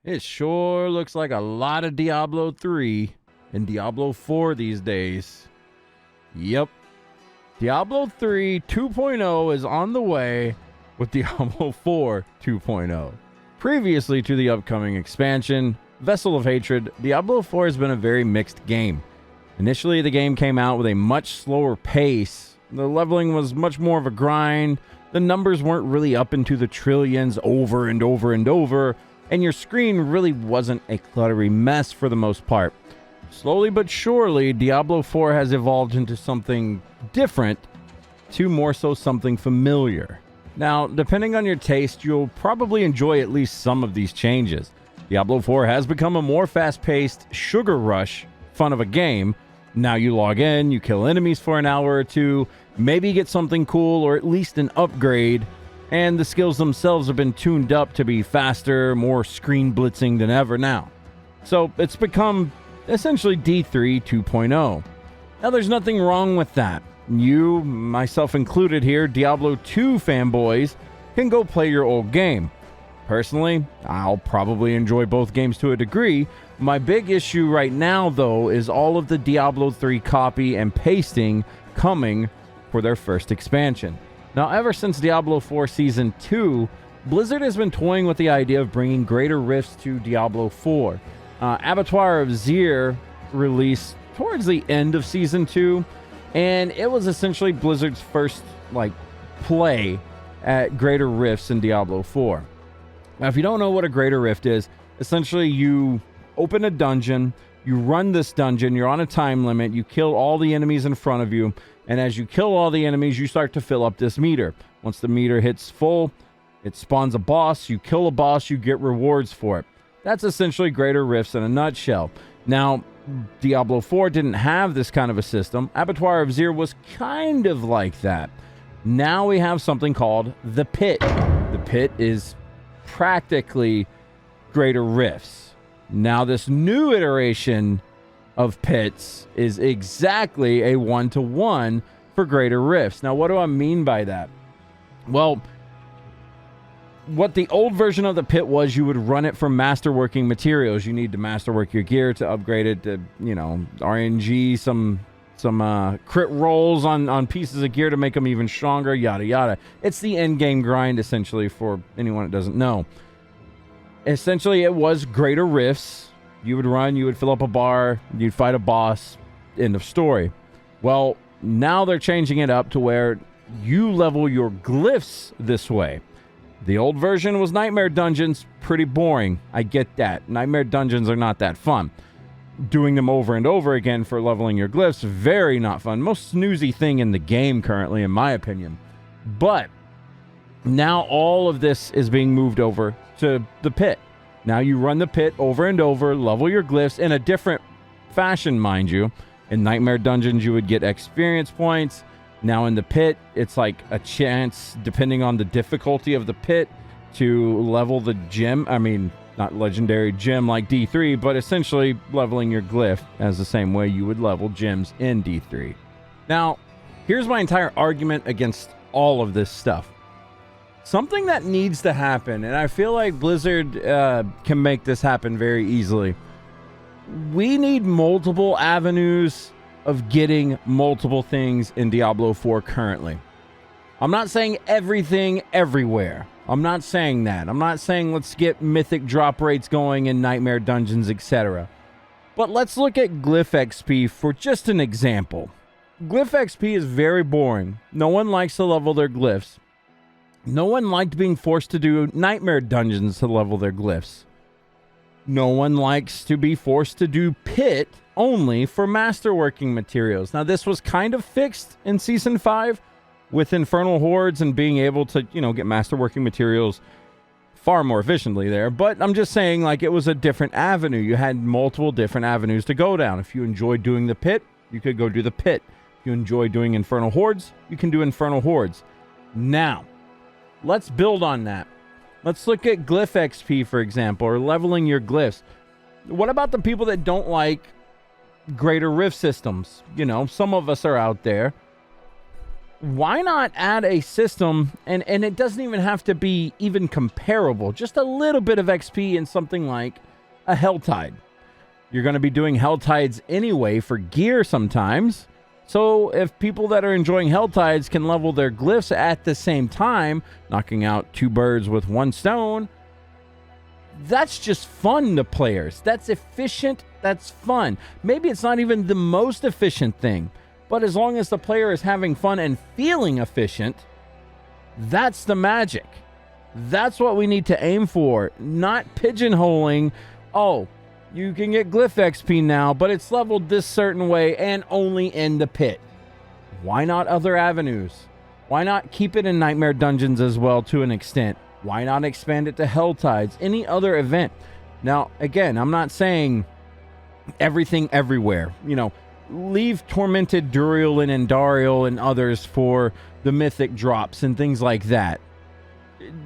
It sure looks like a lot of Diablo 3 and Diablo 4 these days. Yep. Diablo 3 2.0 is on the way with Diablo 4 2.0. Previously to the upcoming expansion, Vessel of Hatred, Diablo 4 has been a very mixed game. Initially, the game came out with a much slower pace. The leveling was much more of a grind. The numbers weren't really up into the trillions over and over and over, and your screen really wasn't a cluttery mess for the most part. Slowly but surely, Diablo 4 has evolved into something different to more so something familiar. Now, depending on your taste, you'll probably enjoy at least some of these changes. Diablo 4 has become a more fast-paced, sugar rush fun of a game. Now you log in, you kill enemies for an hour or two, maybe get something cool or at least an upgrade, and the skills themselves have been tuned up to be faster, more screen blitzing than ever now. So it's become essentially D3 2.0. Now there's nothing wrong with that. You, myself included here, Diablo 2 fanboys, can go play your old game. Personally, I'll probably enjoy both games to a degree. My big issue right now, though, is all of the Diablo 3 copy and pasting coming for their first expansion. Now, ever since Diablo 4 Season 2, Blizzard has been toying with the idea of bringing greater rifts to Diablo 4. Abattoir of Zir released towards the end of Season 2, and it was essentially Blizzard's first, play at greater rifts in Diablo 4. Now, if you don't know what a greater rift is, essentially you open a dungeon, you run this dungeon, you're on a time limit, you kill all the enemies in front of you, and as you kill all the enemies, you start to fill up this meter. Once the meter hits full, it spawns a boss. You kill a boss, you get rewards for it. That's essentially greater rifts in a nutshell. Now, Diablo 4 didn't have this kind of a system. Abattoir of Zir was kind of like that. Now we have something called the Pit. The Pit is practically greater rifts. Now, this new iteration of pits is exactly a one-to-one for greater rifts. Now, what do I mean by that? Well, what the old version of the pit was, you would run it for masterworking materials. You need to masterwork your gear to upgrade it to, RNG, some crit rolls on pieces of gear to make them even stronger, yada yada. It's the end game grind, essentially, for anyone that doesn't know. Essentially, it was greater rifts. You would run, you would fill up a bar, you'd fight a boss, end of story. Well, now they're changing it up to where you level your glyphs this way. The old version was Nightmare Dungeons, pretty boring. I get that. Nightmare Dungeons are not that fun. Doing them over and over again for leveling your glyphs, very not fun. Most snoozy thing in the game currently, in my opinion. But now all of this is being moved over to the pit. Now you run the pit over and over, level your glyphs in a different fashion, mind you. In Nightmare Dungeons, you would get experience points. Now in the pit, it's like a chance, depending on the difficulty of the pit, to level the gem. I mean, not legendary gem like D3, but essentially leveling your glyph as the same way you would level gems in D3. Now, here's my entire argument against all of this stuff. Something that needs to happen, and I feel like Blizzard can make this happen very easily. We need multiple avenues of getting multiple things in Diablo 4 currently. I'm not saying everything everywhere. I'm not saying that. I'm not saying let's get mythic drop rates going in Nightmare Dungeons, etc. But let's look at Glyph XP for just an example. Glyph XP is very boring. No one likes to level their glyphs. No one liked being forced to do Nightmare Dungeons to level their glyphs. No one likes to be forced to do Pit only for masterworking materials. Now, this was kind of fixed in Season 5 with Infernal Hordes and being able to, get masterworking materials far more efficiently there. But I'm just saying, it was a different avenue. You had multiple different avenues to go down. If you enjoyed doing the Pit, you could go do the Pit. If you enjoy doing Infernal Hordes, you can do Infernal Hordes. Now, let's build on that. Let's look at Glyph XP, for example, or leveling your glyphs. What about the people that don't like greater rift systems? Some of us are out there. why not add a system, and it doesn't even have to be even comparable, just a little bit of XP in something like a Helltide. You're going to be doing Helltides anyway for gear sometimes. So if people that are enjoying Helltides can level their glyphs at the same time, knocking out 2 birds with 1 stone, that's just fun to players. That's efficient. That's fun. Maybe it's not even the most efficient thing, but as long as the player is having fun and feeling efficient, that's the magic. That's what we need to aim for, not pigeonholing, oh, you can get glyph XP now, but it's leveled this certain way and only in the pit. Why not other avenues? Why not keep it in Nightmare Dungeons as well to an extent? Why not expand it to Helltides? Any other event? Now, again, I'm not saying everything everywhere. You know, leave Tormented Duriel and Endariel and others for the mythic drops and things like that.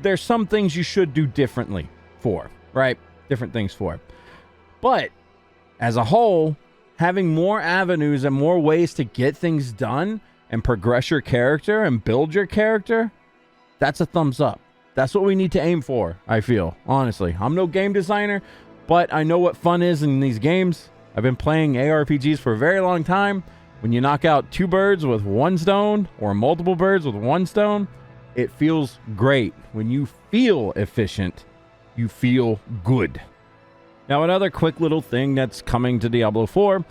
There's some things you should do differently for, right? Different things for. But as a whole, having more avenues and more ways to get things done and progress your character and build your character, that's a thumbs up. That's what we need to aim for, I feel, honestly. I'm no game designer, but I know what fun is in these games. I've been playing ARPGs for a very long time. When you knock out 2 birds with 1 stone or multiple birds with 1 stone, it feels great. When you feel efficient, you feel good. Now, another quick little thing that's coming to Diablo 4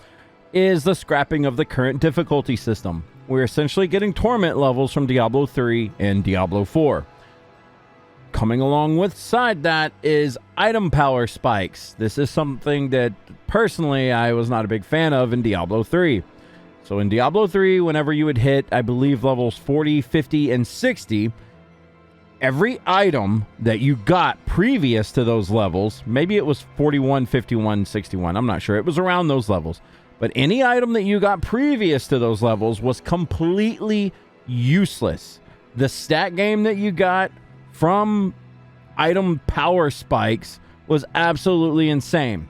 is the scrapping of the current difficulty system. We're essentially getting torment levels from Diablo 3 and Diablo 4. Coming along with that is item power spikes. This is something that personally I was not a big fan of in Diablo 3. So in Diablo 3, whenever you would hit, I believe, levels 40, 50, and 60, every item that you got previous to those levels, maybe it was 41, 51, 61, I'm not sure. It was around those levels. But any item that you got previous to those levels was completely useless. The stat game that you got from item power spikes was absolutely insane.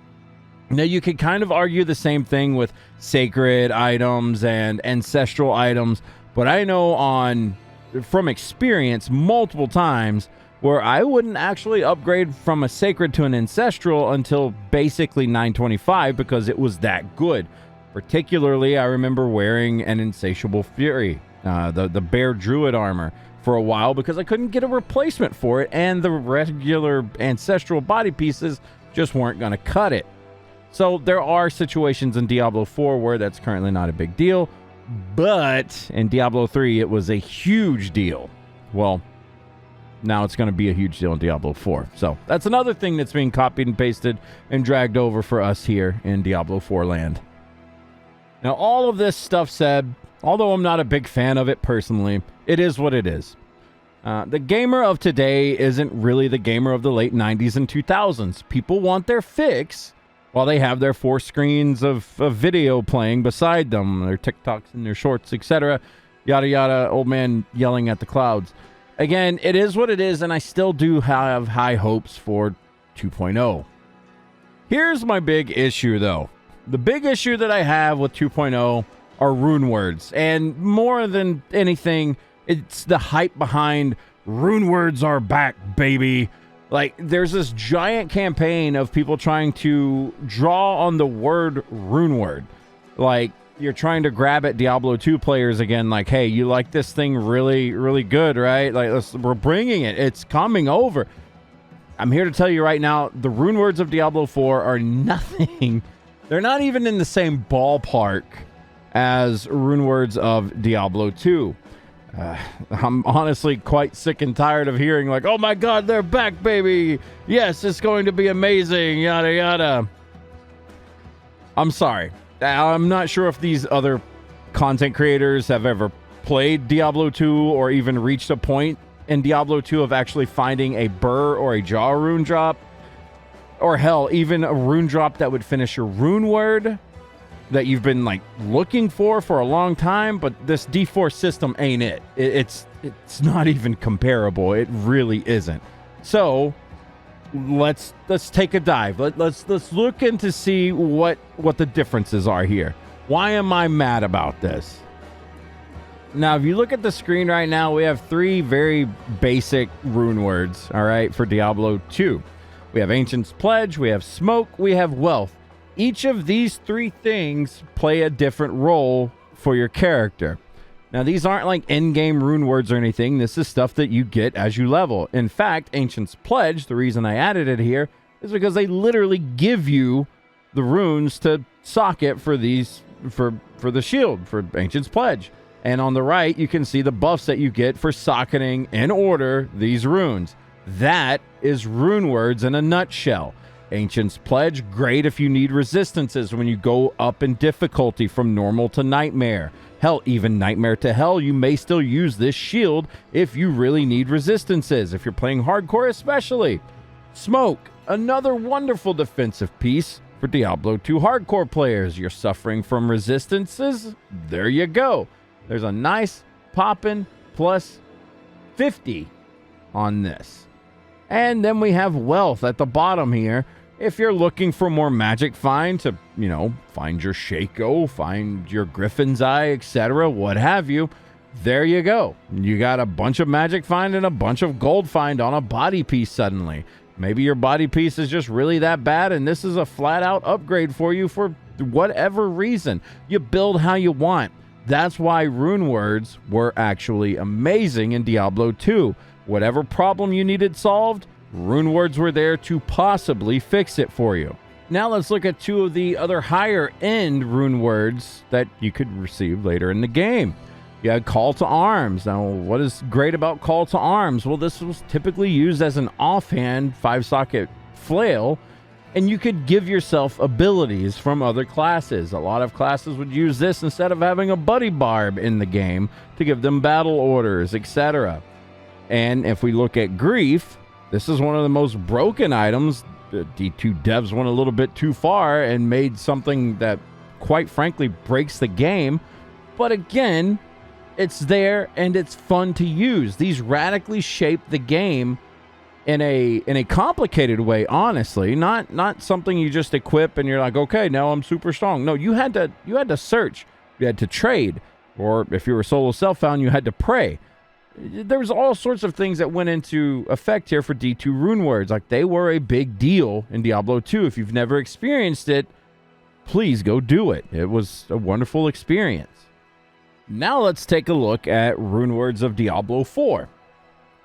Now, you could kind of argue the same thing with sacred items and ancestral items, but I know from experience multiple times where I wouldn't actually upgrade from a sacred to an ancestral until basically 925 because it was that good. Particularly, I remember wearing an Insatiable Fury, the Bear Druid armor, for a while because I couldn't get a replacement for it, and the regular ancestral body pieces just weren't going to cut it. So there are situations in Diablo 4 where that's currently not a big deal, but in Diablo 3 it was a huge deal. Well, now it's going to be a huge deal in Diablo 4. So that's another thing that's being copied and pasted and dragged over for us here in Diablo 4 land. Now, all of this stuff said, although I'm not a big fan of it personally, it is what it is. The gamer of today isn't really the gamer of the late 90s and 2000s. People want their fix while they have their 4 screens of video playing beside them, their TikToks and their shorts, etc. Yada, yada, old man yelling at the clouds. Again, it is what it is, and I still do have high hopes for 2.0. Here's my big issue, though. The big issue that I have with 2.0 are Runewords, and more than anything, it's the hype behind Runewords are back, baby. Like, there's this giant campaign of people trying to draw on the word Runeword. Like, you're trying to grab at Diablo 2 players again, like, hey, you like this thing really, really good, right? Like, we're bringing it. It's coming over. I'm here to tell you right now, the Runewords of Diablo 4 are nothing. They're not even in the same ballpark as Runewords of Diablo 2. I'm honestly quite sick and tired of hearing like, oh my god, they're back, baby. Yes, it's going to be amazing, yada, yada. I'm sorry. I'm not sure if these other content creators have ever played Diablo 2 or even reached a point in Diablo 2 of actually finding a Burr or a Jaw rune drop. Or hell, even a rune drop that would finish your rune word that you've been like looking for a long time, but this D4 system ain't it. It's not even comparable. It really isn't. So let's take a dive. Let's look in to see what the differences are here. Why am I mad about this? Now, if you look at the screen right now, we have 3 very basic rune words, all right, for Diablo 2. We have Ancient's Pledge, we have Smoke, we have Wealth. Each of these 3 things play a different role for your character. Now, these aren't like in-game rune words or anything. This is stuff that you get as you level. In fact, Ancient's Pledge, the reason I added it here, is because they literally give you the runes to socket for these, for the shield, for Ancient's Pledge. And on the right, you can see the buffs that you get for socketing in order these runes. That is Runewords in a nutshell. Ancient's Pledge, great if you need resistances when you go up in difficulty from normal to nightmare. Hell, even nightmare to hell, you may still use this shield if you really need resistances, if you're playing hardcore especially. Smoke, another wonderful defensive piece for Diablo 2 hardcore players. You're suffering from resistances? There you go. There's a nice poppin' plus 50 on this. And then we have Wealth at the bottom here. If you're looking for more magic find to, find your Shaco, find your Griffin's Eye, etc., what have you, there you go. You got a bunch of magic find and a bunch of gold find on a body piece suddenly. Maybe your body piece is just really that bad and this is a flat out upgrade for you for whatever reason. You build how you want. That's why Runewords were actually amazing in Diablo 2. Whatever problem you needed solved, Runewords were there to possibly fix it for you. Now let's look at 2 of the other higher end Runewords that you could receive later in the game. You had Call to Arms. Now, what is great about Call to Arms? Well, this was typically used as an offhand 5-socket flail, and you could give yourself abilities from other classes. A lot of classes would use this instead of having a buddy barb in the game to give them battle orders, etc. And if we look at Grief, this is one of the most broken items. The D2 devs went a little bit too far and made something that, quite frankly, breaks the game. But again, it's there and it's fun to use. These radically shape the game in a complicated way, honestly. Not something you just equip and you're like, okay, now I'm super strong. No, you had to search, you had to trade, or if you were solo self-found, you had to pray. There was all sorts of things that went into effect here for D2 Runewords. Like, they were a big deal in Diablo 2. If you've never experienced it, please go do it. It was a wonderful experience. Now let's take a look at Runewords of Diablo 4.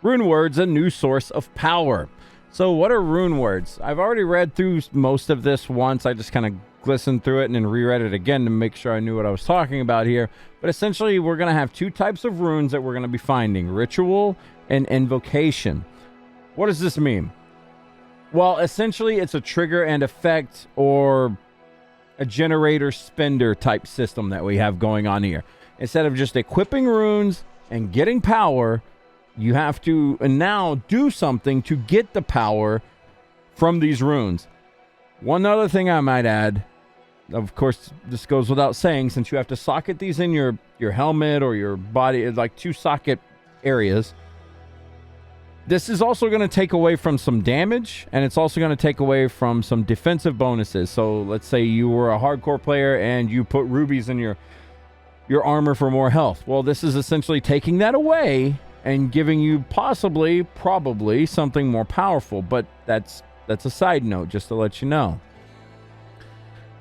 Runewords, a new source of power. So what are Runewords? I've already read through most of this once. I just kind of glistened through it and then reread it again to make sure I knew what I was talking about here. But essentially, we're going to have 2 types of runes that we're going to be finding: Ritual and Invocation. What does this mean? Well, essentially, it's a trigger and effect, or a generator spender type system that we have going on here. Instead of just equipping runes and getting power, you have to now do something to get the power from these runes. One other thing I might add, of course, this goes without saying, since you have to socket these in your helmet or your body, like 2 socket areas, this is also going to take away from some damage, and it's also going to take away from some defensive bonuses. So let's say you were a hardcore player and you put rubies in your armor for more health. Well, this is essentially taking that away and giving you probably something more powerful, but that's a side note, just to let you know.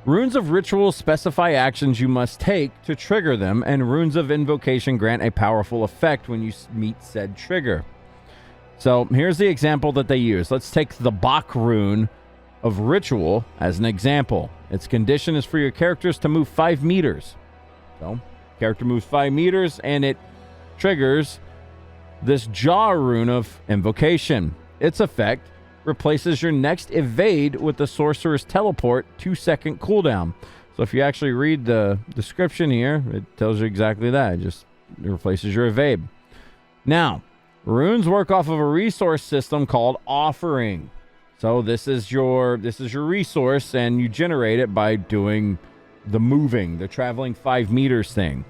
Runes of Ritual specify actions you must take to trigger them, and Runes of Invocation grant a powerful effect when you meet said trigger. So here's the example that they use. Let's take the Bach rune of Ritual as an example. Its condition is for your characters to move 5 meters. So, character moves 5 meters, and it triggers this Jaw rune of Invocation. Its effect replaces your next evade with the Sorcerer's Teleport 2-second cooldown. So if you actually read the description here, it tells you exactly that. It replaces your evade. Now, runes work off of a resource system called Offering. So this is your resource, and you generate it by doing the traveling 5 meters thing.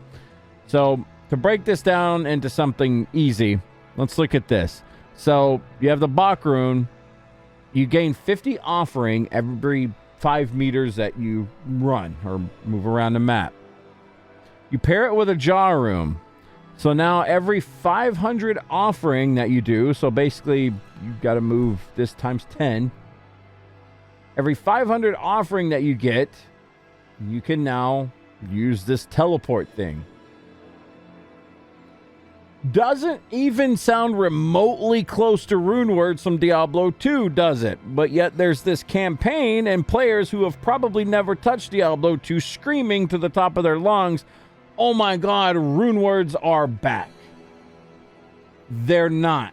So to break this down into something easy, let's look at this. So you have the Bach rune. You gain 50 offering every 5 meters that you run or move around the map. You pair it with a Jaw rune. So now every 500 offering that you do, so basically you've got to move this times 10. Every 500 offering that you get, you can now use this teleport thing. Doesn't even sound remotely close to Runewords from Diablo 2, does it? But yet there's this campaign and players who have probably never touched Diablo 2 screaming to the top of their lungs, oh my god, Runewords are back. They're not.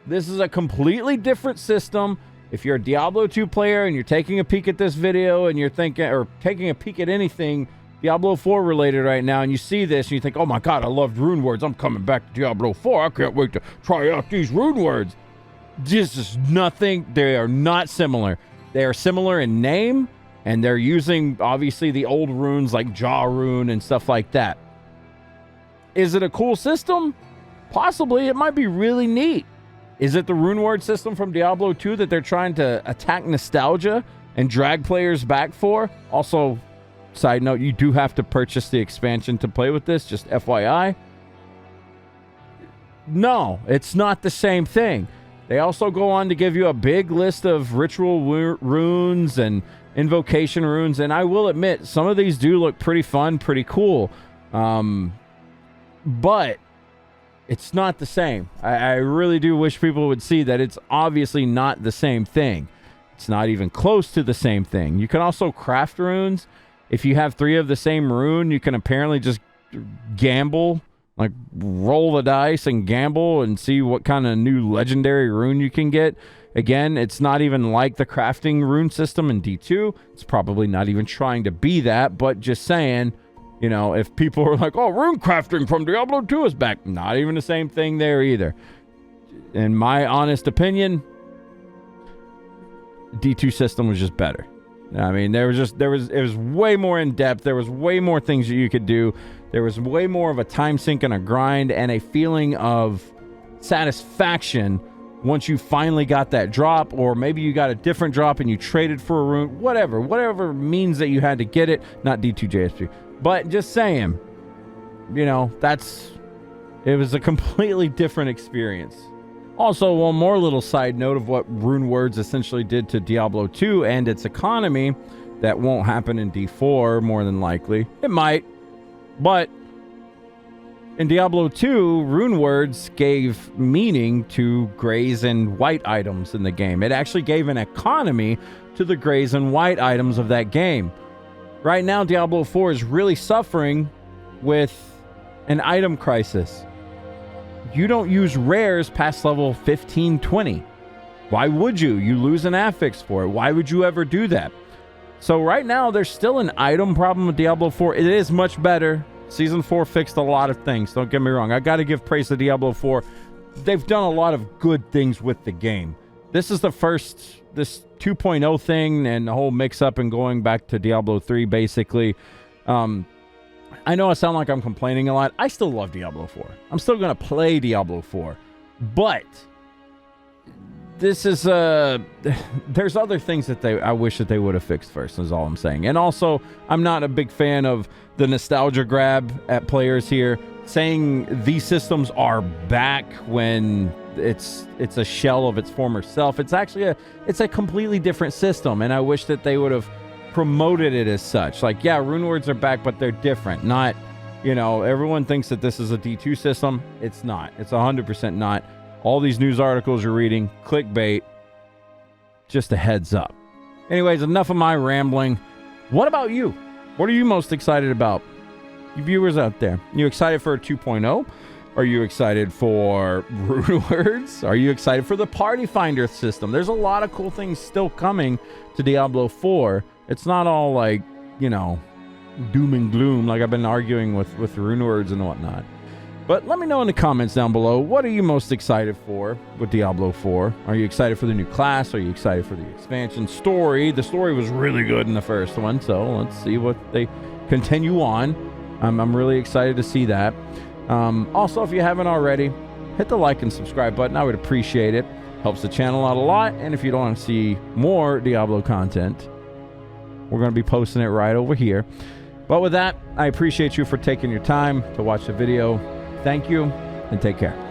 This is a completely different system. If you're a Diablo 2 player and you're taking a peek at this video and you're thinking, or taking a peek at anything Diablo 4 related right now, and you see this and you think, oh my god, I loved Runewords, I'm coming back to Diablo 4, I can't wait to try out these Runewords. This is nothing. They are not similar. They are similar in name, and they're using, obviously, the old runes like Jaw Rune and stuff like that. Is it a cool system? Possibly. It might be really neat. Is it the Runeword system from Diablo 2 that they're trying to attack nostalgia and drag players back for? Also, side note, you do have to purchase the expansion to play with this, just FYI. No, it's not the same thing. They also go on to give you a big list of ritual runes and invocation runes, and I will admit, some of these do look pretty fun, pretty cool. But it's not the same. I really do wish people would see that it's obviously not the same thing. It's not even close to the same thing. You can also craft runes. If you have 3 of the same rune, you can apparently just gamble, like roll the dice and gamble and see what kind of new legendary rune you can get. Again, it's not even like the crafting rune system in D2. It's probably not even trying to be that, but just saying, you know, if people are like, oh, rune crafting from Diablo 2 is back, not even the same thing there either. In my honest opinion, D2 system was just better. I mean, it was way more in depth. There was way more things that you could do. There was way more of a time sink and a grind and a feeling of satisfaction once you finally got that drop, or maybe you got a different drop and you traded for a rune, whatever means that you had to get it. Not D2JSP, but just saying, you know, it was a completely different experience. Also, one more little side note of what Runewords essentially did to Diablo 2 and its economy that won't happen in D4, more than likely. It might, but in Diablo 2, Runewords gave meaning to grays and white items in the game. It actually gave an economy to the grays and white items of that game. Right now, Diablo 4 is really suffering with an item crisis. You don't use rares past level 15, 20. Why would you? You lose an affix for it. Why would you ever do that? So right now, there's still an item problem with Diablo 4. It is much better. Season 4 fixed a lot of things. Don't get me wrong. I got to give praise to Diablo 4. They've done a lot of good things with the game. This is the first, this 2.0 thing and the whole mix-up and going back to Diablo 3, basically. I know I sound like I'm complaining a lot. I still love Diablo 4. I'm still going to play Diablo 4. But this is there's other things that I wish that they would have fixed first, is all I'm saying. And also, I'm not a big fan of the nostalgia grab at players here, saying these systems are back when it's a shell of its former self. It's actually it's a completely different system, and I wish that they would have promoted it as such. Like, yeah, Runewords are back, but they're different. Not, you know, everyone thinks that this is a D2 system. It's not. It's 100% not. All these news articles you're reading, clickbait, just a heads up. Anyways, enough of my rambling. What about you? What are you most excited about? You viewers out there, you excited for a 2.0? Are you excited for Runewords? Are you excited for the Party Finder system? There's a lot of cool things still coming to Diablo 4. It's not all like, you know, doom and gloom like I've been arguing with Runewords and whatnot. But let me know in the comments down below, what are you most excited for with Diablo 4? Are you excited for the new class? Are you excited for the expansion story? The story was really good in the first one, so let's see what they continue on. I'm really excited to see that. Also, if you haven't already, hit the like and subscribe button. I would appreciate it. Helps the channel out a lot. And if you don't want to see more Diablo content, we're going to be posting it right over here. But with that, I appreciate you for taking your time to watch the video. Thank you, and take care.